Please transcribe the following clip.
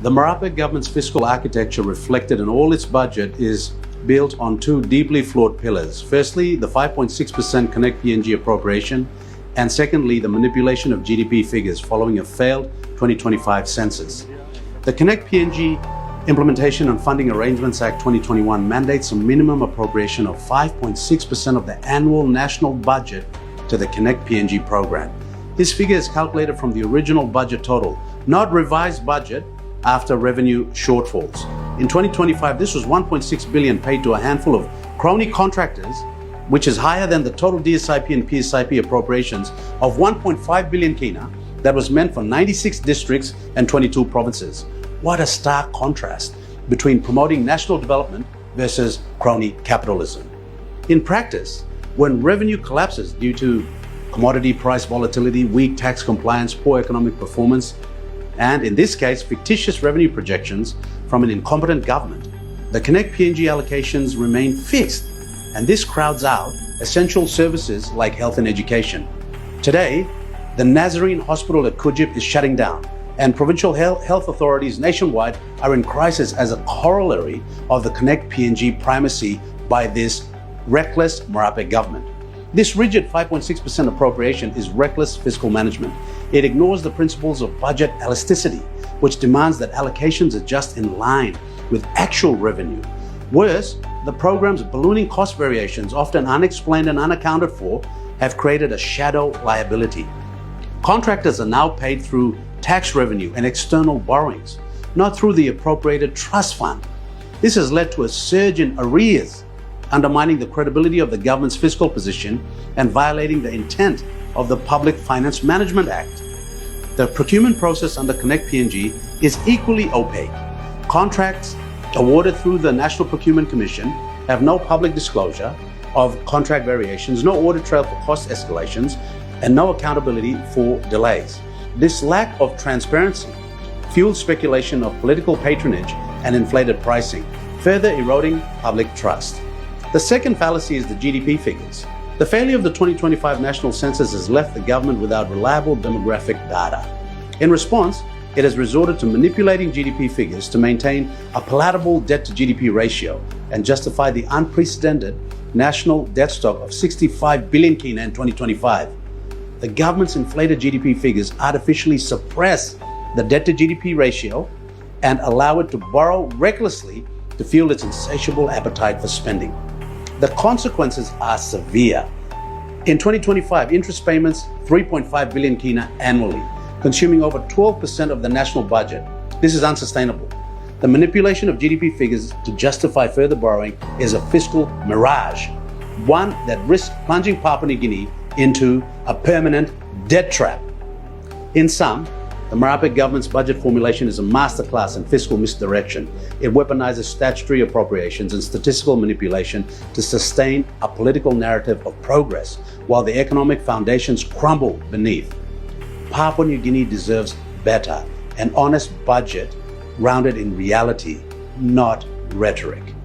The Marape government's fiscal architecture reflected in all its budget is built on two deeply flawed pillars. Firstly, the 5.6% CNNECT PNG appropriation, and secondly, the manipulation of GDP figures following a failed 2025 census. The CNNECT PNG Implementation and Funding Arrangements Act 2021 mandates a minimum appropriation of 5.6% of the annual national budget to the CNNECT PNG program. This figure is calculated from the original budget total, not revised budget after revenue shortfalls. In 2025, this was 1.6 billion paid to a handful of crony contractors, which is higher than the total DSIP and PSIP appropriations of 1.5 billion kina that was meant for 96 districts and 22 provinces. What a stark contrast between promoting national development versus crony capitalism. In practice, when revenue collapses due to commodity price volatility, weak tax compliance, poor economic performance, and in this case, fictitious revenue projections from an incompetent government, the CNNECT PNG allocations remain fixed, and this crowds out essential services like health and education. Today, the Nazarene Hospital at Kujip is shutting down, and provincial health authorities nationwide are in crisis as a corollary of the CNNECT PNG primacy by this reckless Marape government. This rigid 5.6% appropriation is reckless fiscal management. It ignores the principles of budget elasticity, which demands that allocations adjust in line with actual revenue. Worse, the program's ballooning cost variations, often unexplained and unaccounted for, have created a shadow liability. Contractors are now paid through tax revenue and external borrowings, not through the appropriated trust fund. This has led to a surge in arrears, undermining the credibility of the government's fiscal position and violating the intent of the Public Finance Management Act. The procurement process under CNNECT PNG is equally opaque. Contracts awarded through the National Procurement Commission have no public disclosure of contract variations, no audit trail for cost escalations, and no accountability for delays. This lack of transparency fuels speculation of political patronage and inflated pricing, further eroding public trust. The second fallacy is the GDP figures. The failure of the 2025 national census has left the government without reliable demographic data. In response, it has resorted to manipulating GDP figures to maintain a palatable debt-to-GDP ratio and justify the unprecedented national debt stock of 65 billion kina in 2025. The government's inflated GDP figures artificially suppress the debt-to-GDP ratio and allow it to borrow recklessly to fuel its insatiable appetite for spending. The consequences are severe. In 2025, interest payments 3.5 billion kina annually, consuming over 12% of the national budget. This is unsustainable. The manipulation of GDP figures to justify further borrowing is a fiscal mirage, one that risks plunging Papua New Guinea into a permanent debt trap. In sum, the Marape government's budget formulation is a masterclass in fiscal misdirection. It weaponizes statutory appropriations and statistical manipulation to sustain a political narrative of progress, while the economic foundations crumble beneath. Papua New Guinea deserves better, an honest budget grounded in reality, not rhetoric.